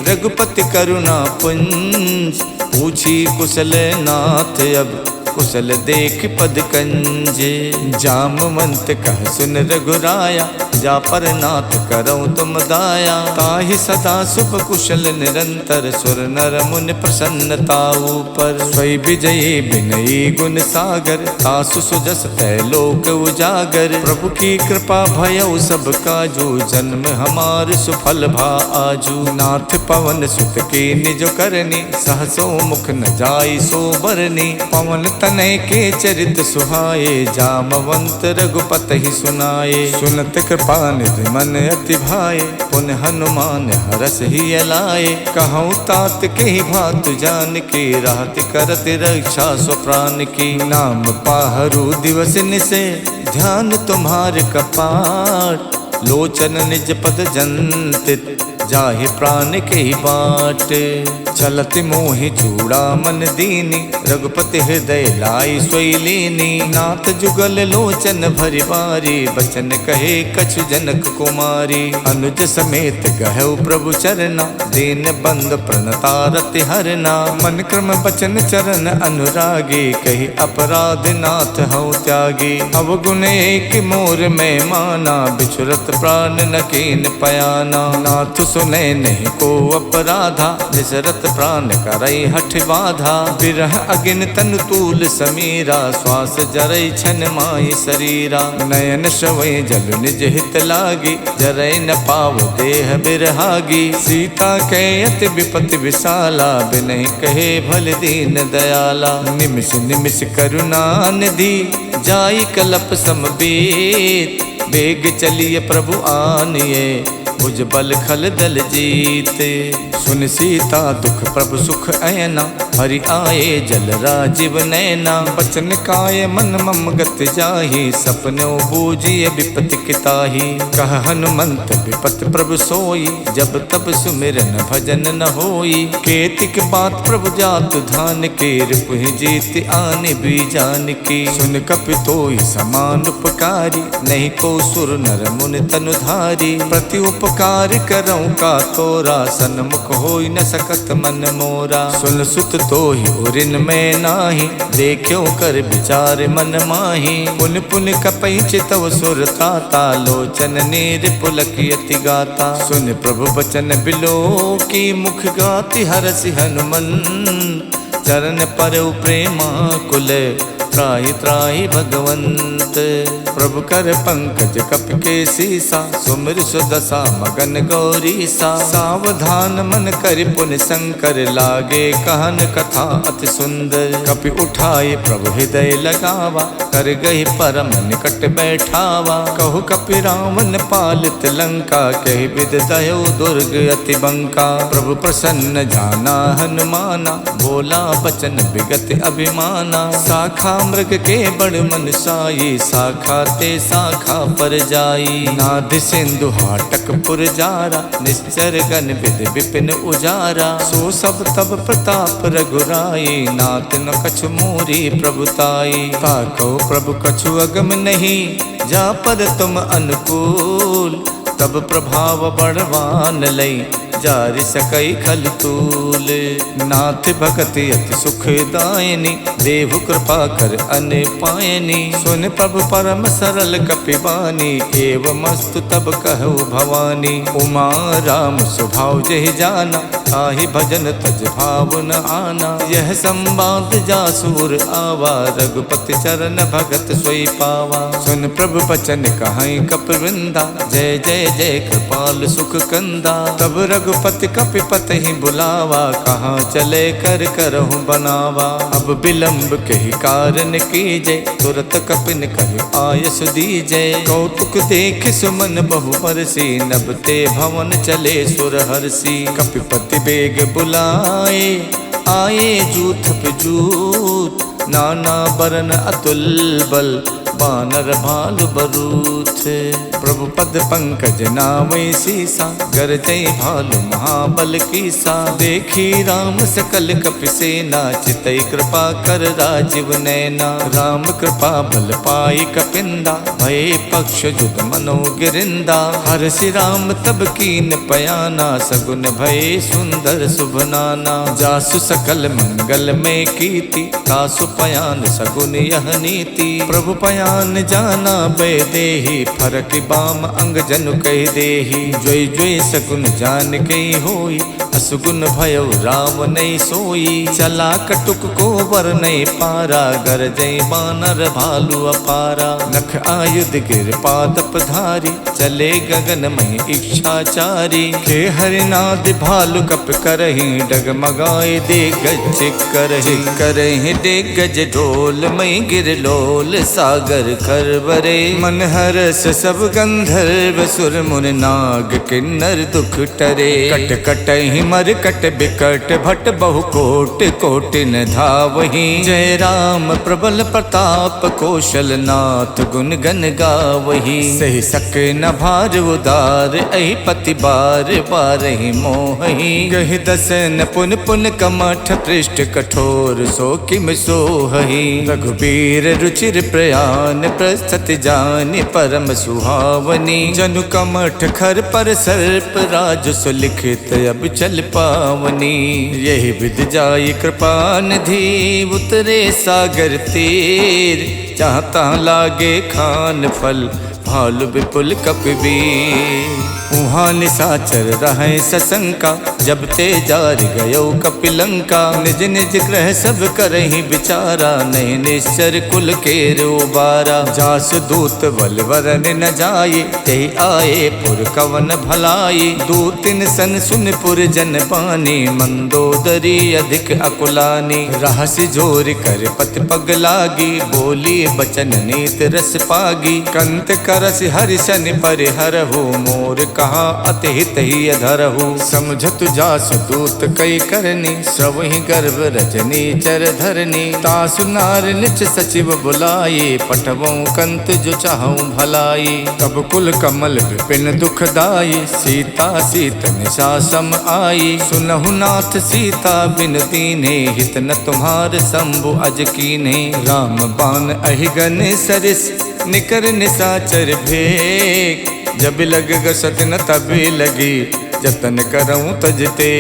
रघुपति करुणा पुंज। पूछी कुशल नाथ अब, कुशल देख पद कंजे। जामवंत कह सुन रघुराया, जा पर नाथ करऊँ तुम दाया। ताहि सदा शुभ कुशल निरंतर, सुर नर मुनि प्रसन्नता ऊपर। स्वै विजयी विनयी गुण सागर, तासु सुजस तै लोक उजागर। प्रभु की कृपा भयउ सब काजू, जन्म हमार सुफल भा आजू। नाथ पवन सुत के निज करनी, सहसो मुख न जाई सो बरनी। पवन तनय के चरित सुहाए, जामवंत रघुपति ही सुनाए। सुनत कृपा निधि मन अति भाए, पुन हनुमान हरस ही अलाए। कहूँ तात के ही भातु जान के, राहत करत रक्षा स्वप्राण की। नाम पाहरु दिवस निसे, ध्यान तुम्हार कपाट। लोचन निज पद जंतित, जाहि प्राण के ही बाट। चलत मोहि चूड़ा मन दीनी, रघुपति हृदय लाई सोई लीनी। नाथ जुगल लोचन भरि बारी, बचन कहे कछु जनक कुमारी। अनुज समेत गहु प्रभु चरना, दीन बंद प्रणतारति हरना। मन क्रम बचन चरण अनुरागी, कही अपराध नाथ हऊ त्यागी। अवगुण एक मोर में माना, बिछुरत प्राण न कीन पयाना। नाथ सुने नहीं को अपराधा, निसरत प्राण करई हठ बाधा। बिरह अगिन तन तूल समीरा, श्वास जरई छन माई शरीरा। नयन श्रवै जल निज हित लागी, जरई न पाव देह बिरहागी। सीता के अति विपति विशाला, बिनहि कहे भल दीन दयाला। निमिष निमिष करुणा निधि, जाई कलप समबीत। बेग चलिए प्रभु आनिए, भुज बल खल दल जीते। सुन सीता दुख प्रभु सुख ऐना, हरि आए जल राजीव नैना। बचन काय मन मम गत जाहि, सपनो बूझिए विपति किताहि। कह हनुमंत विपत प्रभु सोई, जब तब सुमिरन भजन न होई। केतिक बात प्रभु जातु धान के, रिपुहि जीत आनि बीजान की। सुन कपि तोई समान उपकारी, नहीं को सुर नर मुनि तनुधारी। प्रति उपकार करऊँ का तोरा, सन्मुख होई न सकत मन मोरा। सुन सुत तो ही उरिन में नाही, देखो कर विचार मन माही। पुन पुन कपई चितव सुर ताता, लोचन नीर पुलक यति गाता। सुन प्रभु बचन बिलो की, मुख गाति हरसि हनुमंत। चरण पर प्रेमा कुल, त्राहि त्राहि भगवंत। प्रभु कर पंकज कपि के सीसा, सुमिर सुदशा मगन गौरीसा। सावधान मन कर पुन शंकर, लागे कहन कथा अति सुंदर। कपि उठाए प्रभु हृदय लगावा, कर गही परम निकट बैठावा। कहु कपि रावण पालित लंका, कहि विद दयो दुर्ग अति बंका। प्रभु प्रसन्न जाना हनुमाना, बोला बचन विगत अभिमाना। शाखा मृग के बड़ मन साई, शाखा ते शाखा पर जाई। नाद सिंधु हाटक पुर जारा, निश्चर गण विद विपिन उजारा। सो सब तब प्रताप रघुराई, नाथ न कछु मोरी प्रभुताई। ताको प्रभु कछु अगम नहीं, जा पर तुम अनुकूल। तब प्रभाव बड़वान लई, जारि सकई खल तूल। नाथ भगति अति सुखदायनी, देव कृपा कर अन पायनी। सुन प्रभु परम सरल कपिबानी, एवमस्तु तब कहु भवानी। उमा राम स्वभाव जहि जाना, ताहि भजन तज भाव न आना। यह संवाद जासुर आवा, रघुपति चरण भगत सोई पावा। सुन प्रभु बचन कहाई कपिवृंदा, जय जय जय कृपाल सुख कंदा। तब रघुपति कपिपत ही बुलावा, कहाँ चले कर करहु बनावा। अब विलंब के ही कारण कीजे, तुरत कपिन कहि आयस दीजे। कौतुक देख सुमन बहु बरसी, नभ ते भवन चले सुर हरसी। कपिपति बेग बुलाए, आए जूथ पे जूथ। नाना बरन अतुल बल, बानर भालु बरूथ। प्रभु पद पंकज नावै सीसा, गरजै भालु महाबल कीसा। देखी राम सकल कपि सेना, चितई कृपा कर राजीव नैना। राम कृपा बल पाई कपिंदा, भये पक्ष जुग मनो गिरिंदा। हरषि राम तब कीन पयाना, सगुन भये सुंदर शुभ नाना। जासु सकल मंगल में कीति, तासु पयान सगुन यह नीति। प्रभु पयान जाना बै देहि, फरक बाम अंग जनु कह देहि। जोई जोई सगुन जान के होई, असुगुन भयो राम नहीं सोई। चला कटुक को वर नहीं पारा, गरजै बानर भालु अपारा। नख आयुध गिर पादप धारी, चले गगन मही इच्छाचारी। खे हरिनाद भालु कप करहि, डगमगाए दे गज करहि। करहि दे गज ढोल मई गिर लोल, सागर सागर खरबरे। मन हरस सब गंधर्व सुर मुनि नाग किन्नर दुख टरे। कट कट ही मर कट बिकट भट बहु कोट कोटि न धावहि। जय राम प्रबल प्रताप कौशल नाथ गुण गन गावहि। सही सके न भार उदार अहि पति बार बारहि मोहि। गहि दसन पुन पुन कमठ पृष्ठ कठोर सो किम सोहहि। रघुबीर रुचिर प्रयान प्रस्तुति जानि परम सुहावनी। जनु कमठ खर पर सर्प राज सुलिखित अब चल पावनी। यही विधि जाई कृपा निधि उतरे सागर तीर। जहाँ तहाँ लागे खान फल भालु विपुल कपिबीर। उहाँ निशाचर रहे सशंका जब ते जार गयो कपिलंका। निज निज ग्रह सब करहि विचारा नहीं निश्चर कुल के रोबारा। जास दूत बल वरन न जाये ते आए पुर कवन भलाई। दूतिन सन सुन पुर जन पानी मंदोदरी अधिक अकुलानी। रहसि जोर कर पति पग लागी बोली बचन नीत रस पागी। कंत करस हरिशन परिहरहु मोर कहा अति हित ही अधरहु। समझत जास दूत कई करनी सबहि गर्भ रजनी चर धरनी। तासु नार निच सचिव बुलाये पठवों कंत जो चाहूं भलाई। तब कुल कमल विपिन दुखदाई सीता सीत निशा सम आई। सुनहु नाथ सीता बिन दीन्हे हित न तुम्हार शंभु अज कीन्हे। राम बाण अहिगन सरिस निकर निशाचर भेक। जब लग गसत न तभी लगी जतन करऊं तजते।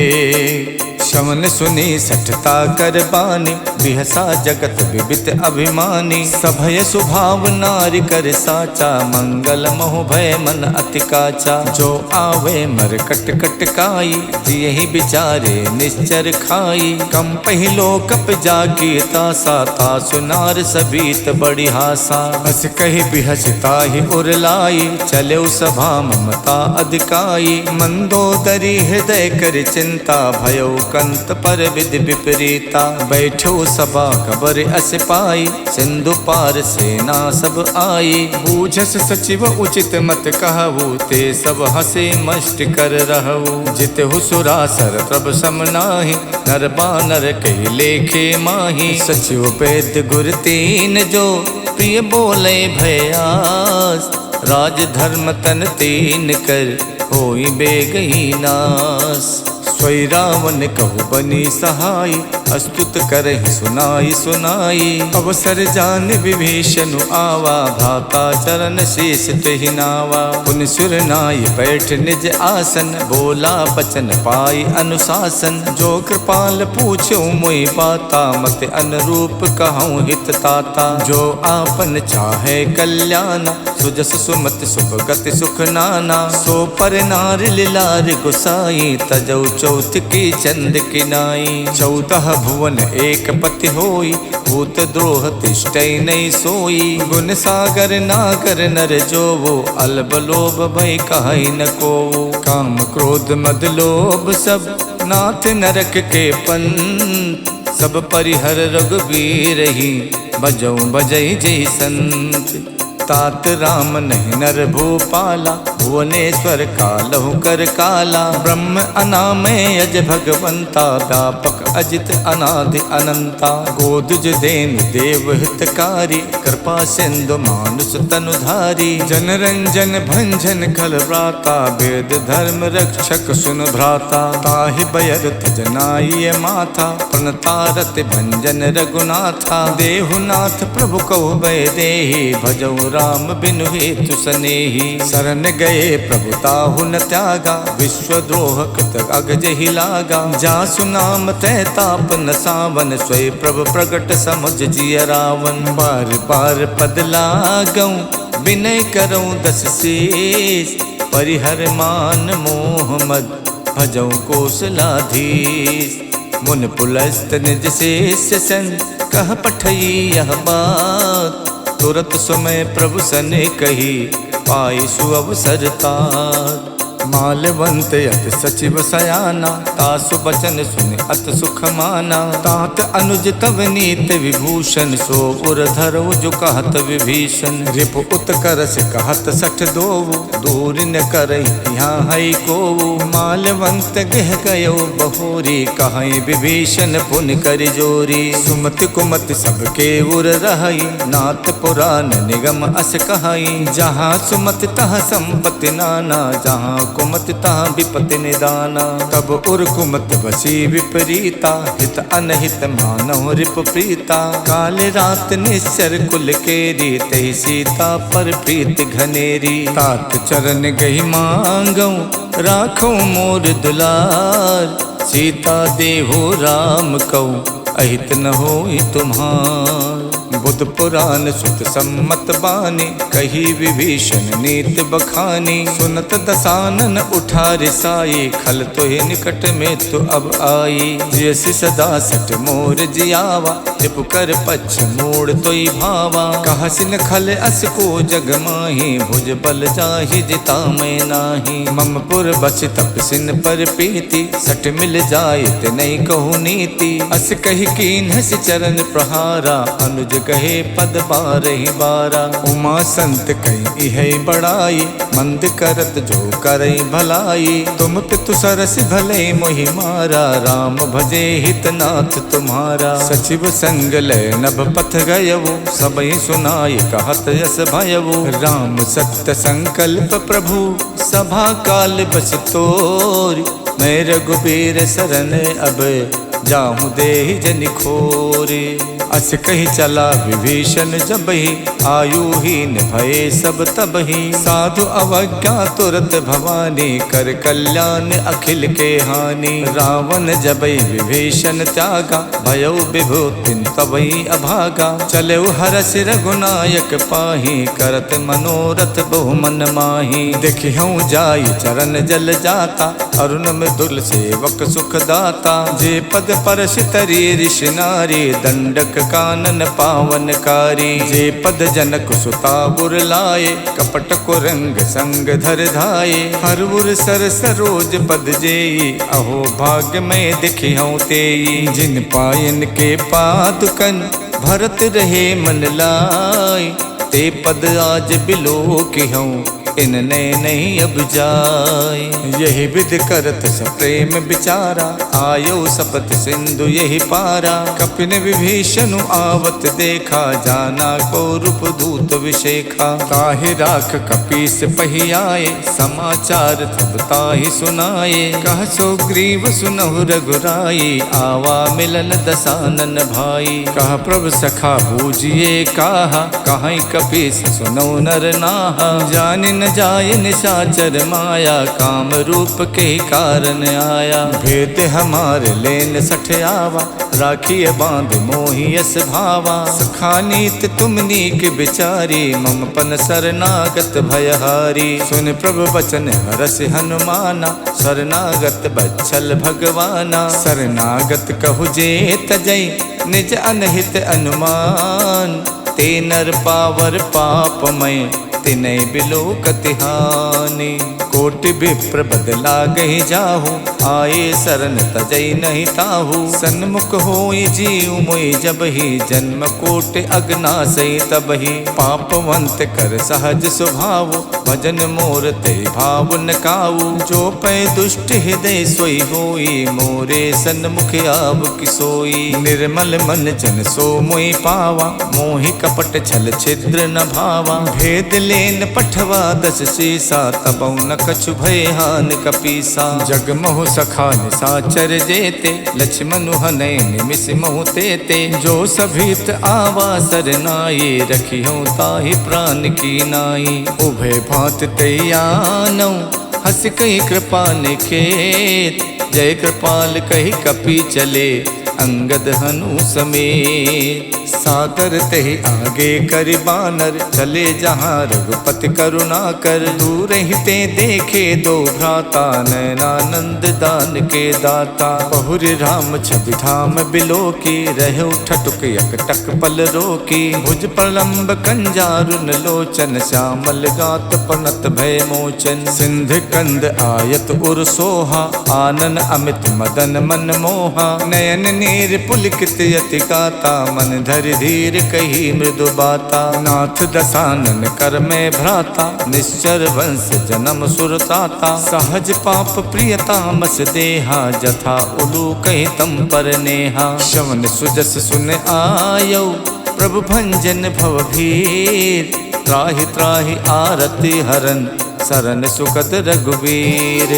शमन सुनी सठता कर बानी बिहसा जगत विबित अभिमानी। सभय स्वभाव नारी कर साचा मंगल मोह भय मन अति काचा। जो आवे मर कट कट काई यही बिचारे निश्चर खाई। कम पहिलो कप जाकी तासा तासु नार सबीत बड़ी हासा। हस कही बिहसता ही उरलाई चले सभा ममता अधिकाई। मंदोदरी हृदय कर चिंता भयो कंत पर विधि विपरीता। बैठो सभा खबर अस पाई सिंधु पार सेना सब आई। बूझस सचिव उचित मत कहु ते सब हसे मष्ट कर रहु। जित हुसुरासर प्रभ सम नाही नर बानर कही लेखे माही। सचिव पेद गुर तीन जो प्रिय बोले भयास। राज धर्म तन तीन कर होई बेगही नास। स्वै रावण कहु बनी सहाय अस्तुत करहि सुनाई सुनाई। अवसर जान विभीषण आवा भ्राता चरण शीस तेहि नावा। पुन सुर नाय बैठ निज आसन बोला बचन पाई अनुशासन। जो कृपाल पूछो मोहि बाता मत अनुरूप कहूँ हित ताता। जो आपन चाहे कल्याण सुजस सुमत शुभ गति सुख नाना। सो पर नार लिलार गुसाई तजौ चौथ की चंद किनाई। 14 भुवन एक पति होई भूत द्रोह तिष्ठै नहीं सोई। गुण सागर नागर नर जो वो अल्ब लोभ भय कहै न को। काम क्रोध मद लोभ सब नाथ नरक के पंथ। सब परिहर रघुबीर ही बजौ बजै जय संत। तात राम नहीं नर भूपाला भुवनेश्वर कालहु कर काला। ब्रह्म अनामय अज भगवंता व्यापक अजित अनादि अनंता। गोदुज देन देव हितकारी कृपा सिंधु मानुष तनुधारी। जन रंजन भंजन खल व्राता वेद धर्म रक्षक सुन भ्राता। ताहि बयरत जनाय माथा प्रणतारत भंजन रघुनाथा। देहुनाथ प्रभु कहो भय देहि भजौ राम बिनु हेतु सनेही। शरण गए प्रभु ताहु न त्यागा विश्वद्रोह कृत अगजहि लागा। जासु नाम तै ताप न सावन स्वय प्रभु प्रगट समुझ जिय रावण। बार बार पद लागऊं विनय करऊं दस शीस। परिहर मान मोह मद भजऊं कौशलाधीश। मुन पुलस्त निज शेष सन कह पठई यह बात। तुरत समय प्रभु सने कही पाई सुअवसर तात। मालवंत अत सचिव सयाना, तासु बचन सुन अत सुख माना। तात अनुज तव नीत विभूषण, सो उर धरो जो कहत विभीषण। रिप उत्कर्ष कहत सठ दोवु, दूर न करहि यहाँ है कोवु। मालवंत गह गयो बहोरी, कहीं विभीषण पुन कर जोरी। सुमति कुमति सबके उर रहई, नाथ पुराण निगम अस कहई। जहाँ सुमति तहाँ संपत्ति नाना, जहाँ कुमति तहाँ विपत्ति निदाना। तब उर कुमति बसी विपरीता, हित अनहित मानव रिप प्रीता। काल रात निश्चर कुल केरी, तही सीता पर प्रीति घनेरी। तात चरण गही मांगऊ, राखो मोर दुलार। सीता देहो राम कऊ, अहित न होई तुम्हार। बुध पुराण सुत सम्मत बानी, कही विभीषण नीत बखानी। सुनत दसानन उठा रिसाई, खल तोहि निकट में तो अब आई। जैसी सदा सट मोर जियावा, रिपु कर पछ मोड़ तोई भावा। कहसिन खल अस को जग माही, भुज बल जाहि जिता मैं नाही। मम पुर बस तपसिन पर प्रीति, सट मिल जाए ते नहीं कहु नीति। अस कही कीन हस चरण प्रहारा, अनुज कहे पद बारहि बारा। उमा संत कही है बड़ाई, मंद करत जो करई भलाई। तुम पितु सरस भले मोहि मारा, राम भजे हितनाथ तुम्हारा। सचिव संग लय नभ पथ गयवु, सबई सुनाई कहत यस भयवु। राम सत्य संकल्प प्रभु, सभा काल बस तोर। मैं रघुबीर सरन अब, जाहूँ देहि जनि खोरे। अस कही चला विभीषण जबहि, आयुहीन भये सब तबहि। साधु अवज्ञा तुरत भवानी, कर कल्याण अखिल के हानि। रावण जबहि विभीषण त्यागा, भयो विभूतिन तबहि अभागा। चले हरस रघुनायक पाही, करत मनोरथ बहु मन माही। देखिहूँ जाई चरण जल जाता, अरुण मृदुल सेवक सुख दाता। जे पद परश तरी ऋषि नारी, दंडक कानन पावनकारी। जे पद जनक सुता गुर लाए, कपट को रंग संग धर धाये। हर उर सर सरोज पद जेई, अहो भाग्य में दिखिहूँ तेई। जिन पायन के पादुकन, भरत रहे मन लाई। ते पद आज बिलो किहूँ, इनने नहीं अब जाए। यही विध करत सप्रेम विचारा, आयो सपत सिंधु यही पारा। कपिन विभीषण आवत देखा, जाना को रूप दूत विशेखा। ताहि राख कपीस पही आए, समाचार तब ताहि सुनाए। कह सो ग्रीव सुनहु रघुराई, आवा मिलन दसानन भाई। कह प्रभु सखा बूझिए काहा, कहीं कपीस सुनौ नर नाहा। जानि न जाय निशाचर माया, काम रूप के कारण आया। भेद हमारे लेन सठ आवा, राखिए बांध मोहियस भावा। सखानीत तुम नीक बिचारी, मम पन शरणागत भयहारी। सुन प्रभु बचन हरस हनुमाना, शरणागत बच्छल भगवाना। शरणागत कहु जे तजई, निज अनहित अनुमान। ते नर पावर पापमय, तिनै बिलो कतिहानी। कोटि विप्र बदला गही जाहू, आए शरण तजई नहीं ताहू। सन्मुख होई जीव मोहि जबहि, जन्म कोटि अगनासई तबहि। पापवंत कर सहज स्वभाव, भजन मोर ते भाव न काऊ। जो पै दुष्ट हृदय सोई होई, मोरे सन्मुख आव किसोई। निर्मल मन जन सो मोहि पावा, मोहि कपट छल छिद्र न भावा। भेद लेन पठवा दस सीसा, तबौ न कछु भय हान कपीसा। जग मोह सखा निसाचर जेते, लक्ष्मण हनय निमिष मोह तेते। जो सभीत आवा सरनाई, रखियो ताहि प्राण की नाई। उभय भांत तैयानौ, हस कही कृपा निखेत। जय कृपाल कही कपि चले, अंगद हनु समेत। सादर ते ही आगे करि बानर, चले जहाँ रघुपति करुणा कर। दूर ही ते देखे दो भ्राता, नयनानंद दान के दाता। बहुरी राम छवि धाम बिलो की, रहे ठटुक यकटक पल रोकी। भुज प्रलंब कंजारुन लोचन, श्यामल गात पनत भय मोचन। सिंध कंद आयत उर सोहा, आनन अमित मदन मन मोहा। नयन नीर पुलकित यति गाता, मन धरि धीर कही मृदु बाता। नाथ दसानन कर में भ्राता, निश्चर वंश जन्म सुरताता। सहज पाप प्रियतामस देहा, जथा उलू कही तम पर नेहा। श्रवण सुजस सुन आयो, प्रभु भंजन भव भीर। त्राहि त्राहि आरति हरन, शरण सुखद रघुवीर।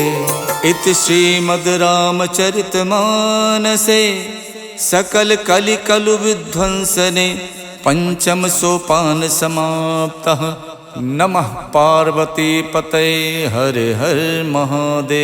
इति श्रीमद् रामचरित मानसे, सकल कलि कलु विध्वंसने। पंचम सोपान समाप्तः, नमः पार्वती पतये हर हर महादेव।